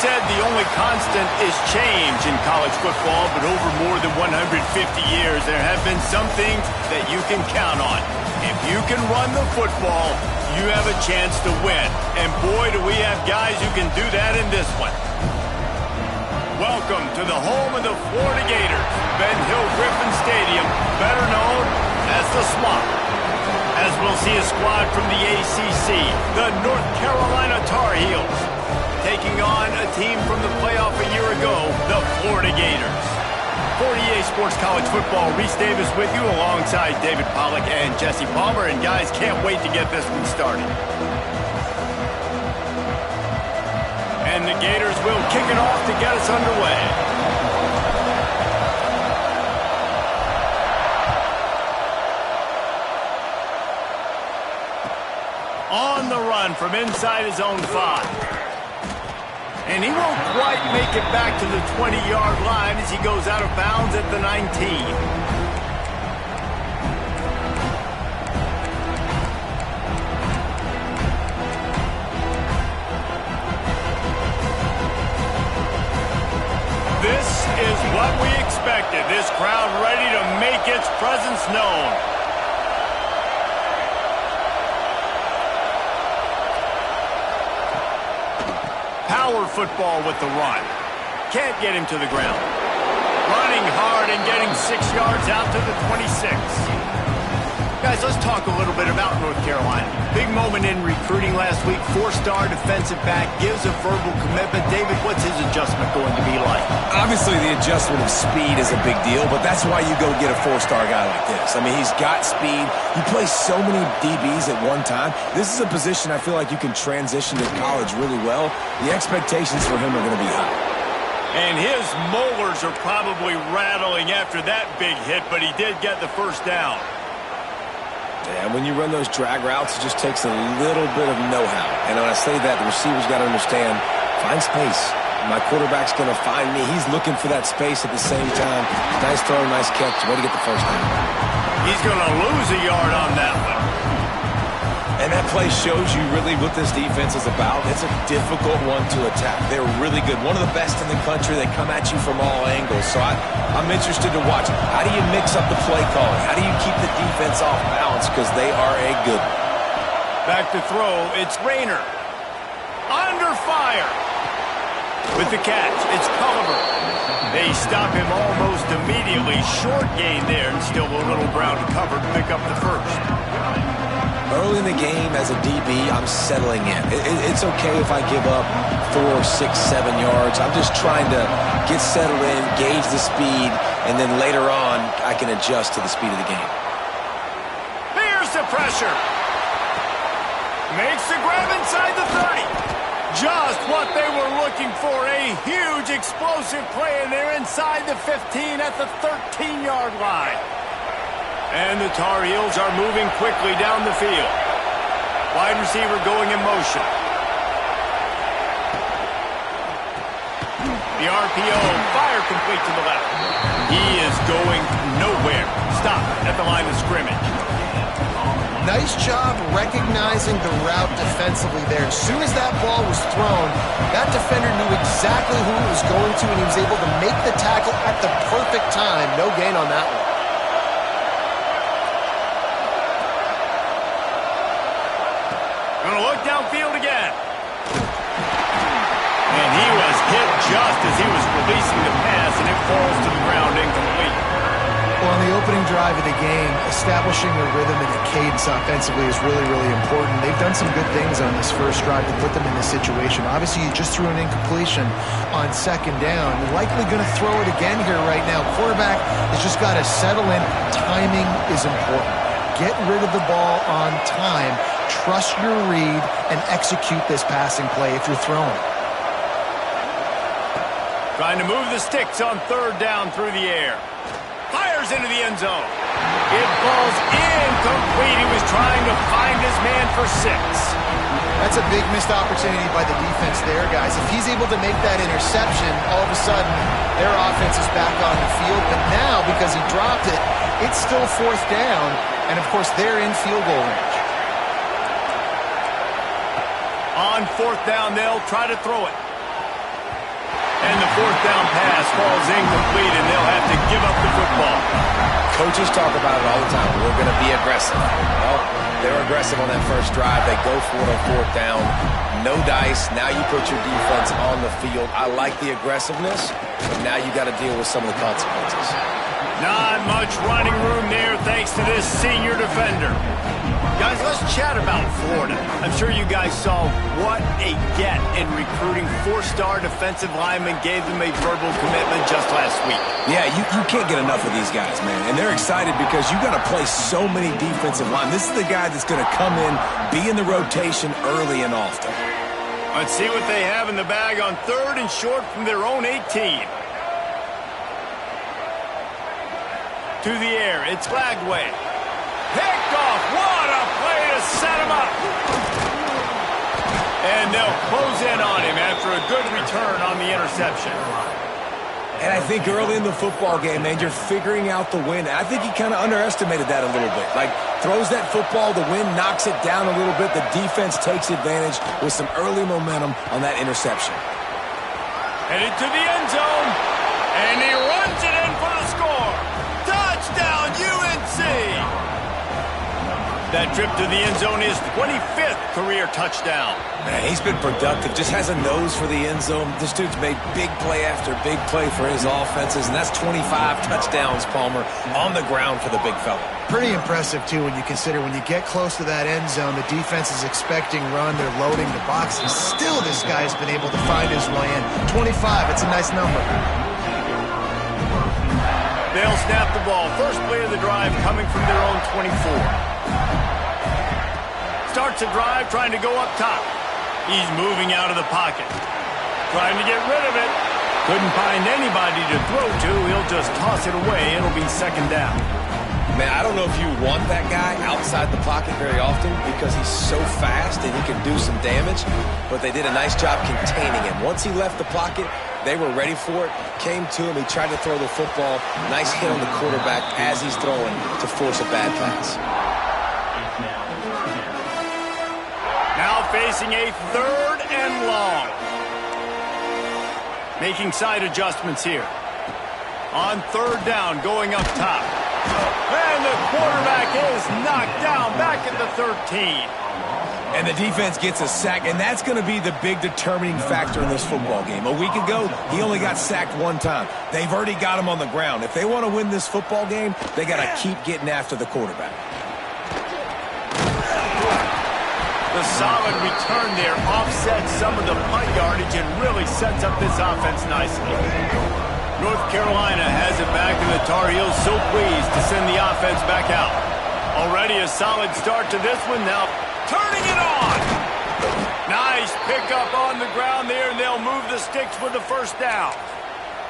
said the only constant is change in college football, but over more than 150 years, there have been some things that you can count on. If you can run the football, you have a chance to win. And boy, do we have guys who can do that in this one. Welcome to the home of the Florida Gators, Ben Hill Griffin Stadium, better known as the Swamp. As we'll see a squad from the ACC, the North Carolina Tar Heels, taking on a team from the playoff a year ago, the Florida Gators. For EA Sports College Football, Reese Davis with you alongside David Pollack and Jesse Palmer. And guys, can't wait to get this one started. And the Gators will kick it off to get us underway. On the run from inside his own 5. And he won't quite make it back to the 20-yard line as he goes out of bounds at the 19. This is what we expected. This crowd ready to make its presence known. Power football with the run. Can't get him to the ground. Running hard and getting 6 yards out to the 26. Guys, let's talk a little bit about North Carolina. Big moment in recruiting last week. 4-star defensive back gives a verbal commitment. David, what's his adjustment going to be like? Obviously, the adjustment of speed is a big deal, but that's why you go get a 4-star guy like this. I mean, he's got speed. He plays so many DBs at one time. This is a position I feel like you can transition to college really well. The expectations for him are going to be high. And his molars are probably rattling after that big hit, but he did get the first down. And when you run those drag routes, it just takes a little bit of know-how. And when I say that, the receiver's got to understand, find space. My quarterback's going to find me. He's looking for that space at the same time. Nice throw, nice catch. Way to get the first down. He's going to lose a yard on that one. And that play shows you really what this defense is about. It's a difficult one to attack. They're really good. One of the best in the country. They come at you from all angles. So I'm interested to watch. How do you mix up the play calling? How do you keep the defense off balance? Because they are a good one. Back to throw. It's Rayner. Under fire. With the catch, it's Culliver. They stop him almost immediately. Short gain there, and still a little ground to cover to pick up the first. Early in the game, as a DB, I'm settling in. It's okay if I give up 4, 6, 7 yards. I'm just trying to get settled in, gauge the speed, and then later on, I can adjust to the speed of the game. Here's the pressure. Makes the grab inside the 30. Just what they were looking for. A huge explosive play, and they're inside the 15 at the 13-yard line. And the Tar Heels are moving quickly down the field. Wide receiver going in motion. The RPO, fire complete to the left. He is going nowhere. Stop at the line of scrimmage. Nice job recognizing the route defensively there. As soon as that ball was thrown, that defender knew exactly who it was going to, and he was able to make the tackle at the perfect time. No gain on that one. Gonna look downfield again. And he was hit just as he was releasing the pass, and it falls to the ground incomplete. Well, on the opening drive of the game, establishing a rhythm and a cadence offensively is really, really important. They've done some good things on this first drive to put them in this situation. Obviously, you just threw an incompletion on second down. You're likely going to throw it again here right now. Quarterback has just got to settle in. Timing is important. Get rid of the ball on time. Trust your read and execute this passing play if you're throwing. Trying to move the sticks on third down through the air. Fires into the end zone. It falls incomplete. He was trying to find his man for 6. That's a big missed opportunity by the defense there, guys. If he's able to make that interception, all of a sudden their offense is back on the field. But now, because he dropped it, it's still fourth down. And, of course, they're in field goal range. On fourth down, they'll try to throw it. And the fourth down pass falls incomplete, and they'll have to give up the football. Coaches talk about it all the time. We're going to be aggressive. Well, they're aggressive on that first drive. They go for it on fourth down. No dice. Now you put your defense on the field. I like the aggressiveness, but now you got to deal with some of the consequences. Not much running room there thanks to this senior defender. Guys, let's chat about Florida. I'm sure you guys saw what a get in recruiting. Four-star defensive linemen gave them a verbal commitment just last week. Yeah, you can't get enough of these guys, man. And they're excited because you got to play so many defensive linemen. This is the guy that's going to come in, be in the rotation early and often. Let's see what they have in the bag on 3rd and short from their own 18. To the air, it's Lagway. Picked off. What a play to set him up. And they'll close in on him after a good return on the interception. And I think early in the football game, man, you're figuring out the wind. I think he kind of underestimated that a little bit. Like, throws that football, the wind knocks it down a little bit. The defense takes advantage with some early momentum on that interception. Headed to the end zone, and he runs it in for the score. Touchdown, UNC! That trip to the end zone is 25th career touchdown. Man, he's been productive. Just has a nose for the end zone. This dude's made big play after big play for his offenses, and that's 25 touchdowns, Palmer, on the ground for the big fella. Pretty impressive, too, when you consider when you get close to that end zone, the defense is expecting run, they're loading the box, and still this guy's been able to find his way in. 25, it's a nice number. They'll snap the ball. First play of the drive coming from their own 24. Starts a drive trying to go up top. He's moving out of the pocket. Trying to get rid of it. Couldn't find anybody to throw to. He'll just toss it away. It'll be 2nd down. Man, I don't know if you want that guy outside the pocket very often because he's so fast and he can do some damage, but they did a nice job containing him. Once he left the pocket, they were ready for it, came to him, he tried to throw the football. Nice hit on the quarterback as he's throwing to force a bad pass. Now facing a 3rd and long. Making side adjustments here. On 3rd down, going up top. And the quarterback is knocked down back at the 13. And the defense gets a sack, and that's going to be the big determining factor in this football game. A week ago, he only got sacked 1 time. They've already got him on the ground. If they want to win this football game, they got to keep getting after the quarterback. The solid return there offsets some of the punt yardage and really sets up this offense nicely. North Carolina has it back, and the Tar Heels so pleased to send the offense back out. Already a solid start to this one. Now turning it on. Nice pickup on the ground there, and they'll move the sticks with the 1st down.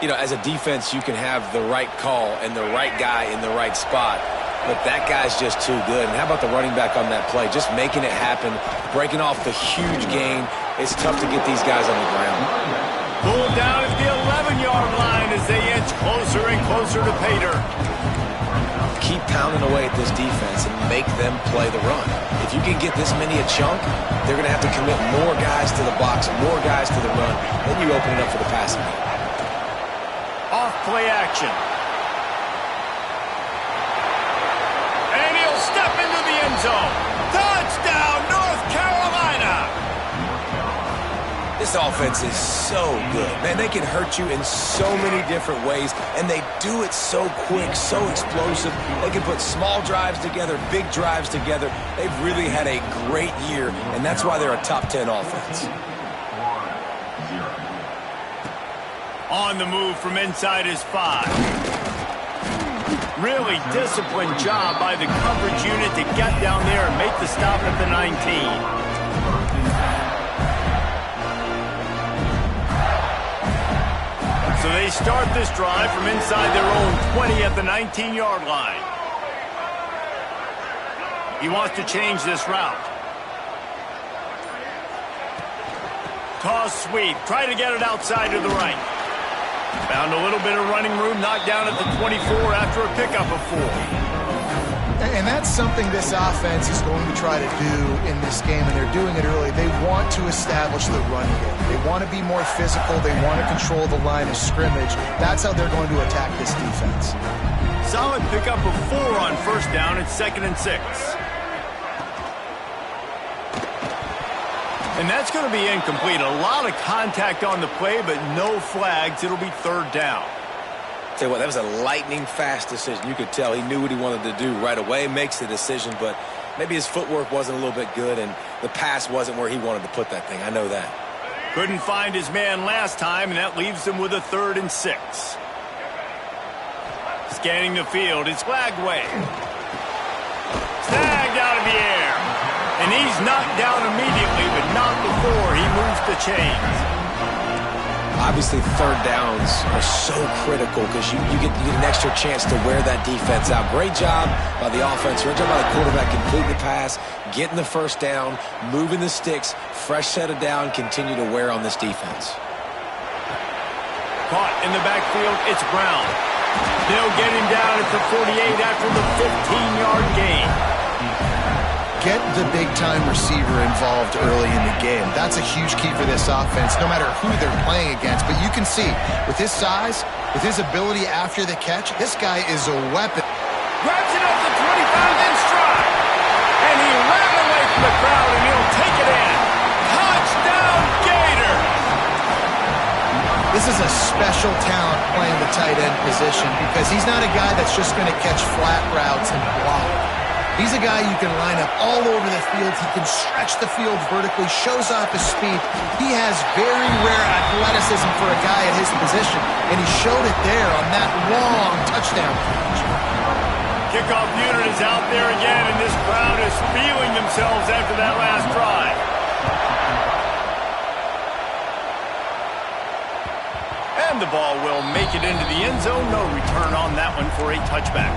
You know, as a defense, you can have the right call and the right guy in the right spot, but that guy's just too good. And how about the running back on that play? Just making it happen, breaking off the huge gain. It's tough to get these guys on the ground. Pulled down at the 11-yard line as they inch closer and closer to pay dirt. Keep pounding away at this defense and make them play the run. If you can get this many a chunk, they're going to have to commit more guys to the box, more guys to the run. Then you open it up for the passing game. Off play action. And he'll step into the end zone. Touchdown, North Carolina! This offense is so good. Man, they can hurt you in so many different ways, and they do it so quick, so explosive. They can put small drives together, big drives together. They've really had a great year, and that's why they're a top 10 offense. On the move from inside his 5. Really disciplined job by the coverage unit to get down there and make the stop at the 19. So they start this drive from inside their own 20 at the 19-yard line. He wants to change this route. Toss sweep. Try to get it outside to the right. Found a little bit of running room, knocked down at the 24 after a pickup of 4. And that's something this offense is going to try to do in this game, and they're doing it early. They want to establish the run game. They want to be more physical. They want to control the line of scrimmage. That's how they're going to attack this defense. Solid pickup of 4 on first down. It's 2nd and 6. And that's going to be incomplete. A lot of contact on the play, but no flags. It'll be 3rd down. Tell you what, that was a lightning-fast decision. You could tell he knew what he wanted to do right away, makes the decision, but maybe his footwork wasn't a little bit good, and the pass wasn't where he wanted to put that thing. I know that. Couldn't find his man last time, and that leaves him with a 3rd and 6. Scanning the field, it's Lagway. Snagged out of the air. And he's knocked down immediately, but not before he moves the chains. Obviously, 3rd downs are so critical because you get an extra chance to wear that defense out. Great job by the offense. Great job by the quarterback completing the pass, getting the 1st down, moving the sticks, fresh set of down, continue to wear on this defense. Caught in the backfield, it's Brown. They'll get him down at the 48 after the 15-yard gain. Get the big-time receiver involved early in the game. That's a huge key for this offense, no matter who they're playing against. But you can see, with his size, with his ability after the catch, this guy is a weapon. Grabs it up to 25 in stride. And he ran away from the crowd, and he'll take it in. Touchdown, Gator! This is a special talent playing the tight end position because he's not a guy that's just going to catch flat routes and block. He's a guy you can line up all over the field. He can stretch the field vertically, shows off his speed. He has very rare athleticism for a guy at his position, and he showed it there on that long touchdown catch. Kickoff unit is out there again, and this crowd is feeling themselves after that last drive. And the ball will make it into the end zone. No return on that one for a touchback.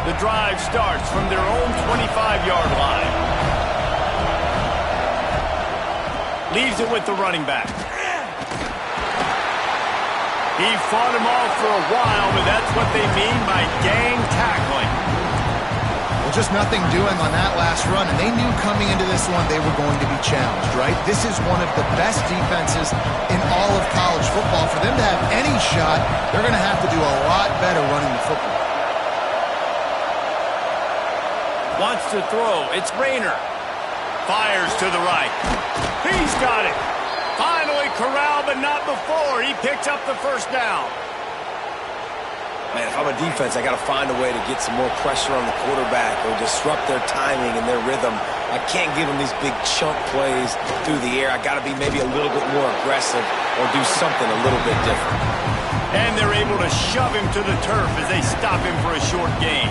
The drive starts from their own 25-yard line. Leaves it with the running back. He fought him off for a while, but that's what they mean by gang tackling. Well, just nothing doing on that last run, and they knew coming into this one they were going to be challenged, right? This is one of the best defenses in all of college football. For them to have any shot, they're going to have to do a lot better running the football. Wants to throw. It's Rayner. Fires to the right. He's got it. Finally corralled, but not before. He picks up the 1st down. Man, if I'm a defense, I got to find a way to get some more pressure on the quarterback or disrupt their timing and their rhythm. I can't give them these big chunk plays through the air. I got to be maybe a little bit more aggressive or do something a little bit different. And they're able to shove him to the turf as they stop him for a short gain.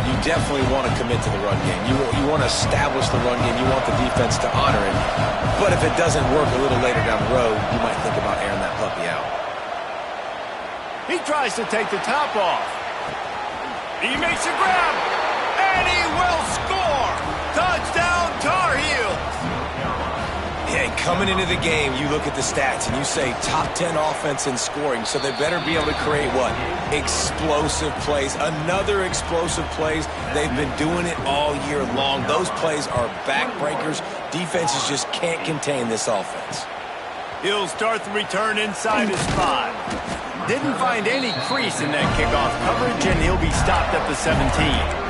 You definitely want to commit to the run game. You want to establish the run game. You want the defense to honor it. But if it doesn't work a little later down the road, you might think about airing that puppy out. He tries to take the top off. He makes a grab, and he will score. Touchdown, Tar Heels. Yeah, coming into the game, you look at the stats and you say top 10 offense in scoring, so they better be able to create what? Explosive plays. Another explosive plays. They've been doing it all year long. Those plays are backbreakers. Defenses just can't contain this offense. He'll start the return inside his 5. Didn't find any crease in that kickoff coverage, and he'll be stopped at the 17.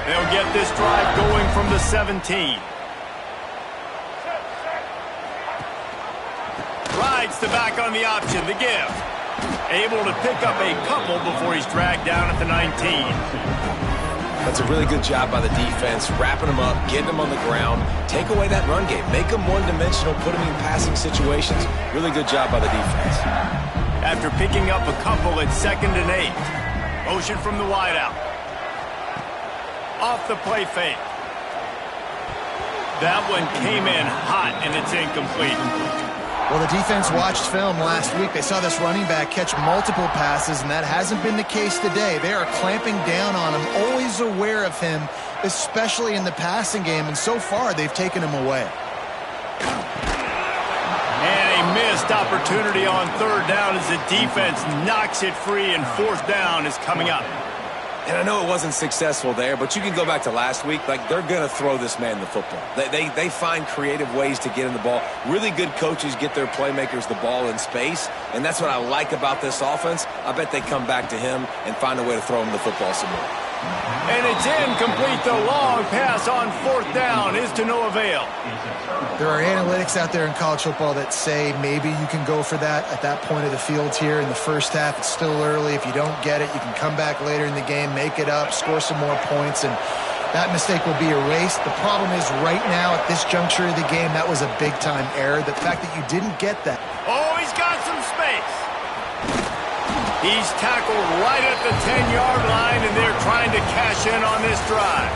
They'll get this drive going from the 17. Rides the back on the option, the give. Able to pick up a couple before he's dragged down at the 19. That's a really good job by the defense, wrapping them up, getting them on the ground, take away that run game, make them one-dimensional, put them in passing situations. Really good job by the defense. After picking up a couple at 2nd and 8. Motion from the wideout. Off the play fake. That one came in hot, and it's incomplete. Well, the defense watched film last week. They saw this running back catch multiple passes, and that hasn't been the case today. They are clamping down on him, always aware of him, especially in the passing game, and so far they've taken him away. missed opportunity on third down as the defense knocks it free, and fourth down is coming up. And I know it wasn't successful there, but you can go back to last week. Like, they're going to throw this man the football. They find creative ways to get in the ball. Really good coaches get their playmakers the ball in space, and that's what I like about this offense. I bet they come back to him and find a way to throw him the football some more. And it's incomplete. The long pass on fourth down is to no avail. There are analytics out there in college football that say maybe you can go for that at that point of the field here in the first half. It's still early. If you don't get it, you can come back later in the game, make it up, score some more points, and that mistake will be erased. The problem is right now at this juncture of the game, that was a big-time error. The fact that you didn't get that. Oh, he's got some space. He's tackled right at the 10-yard line, and they're trying to cash in on this drive.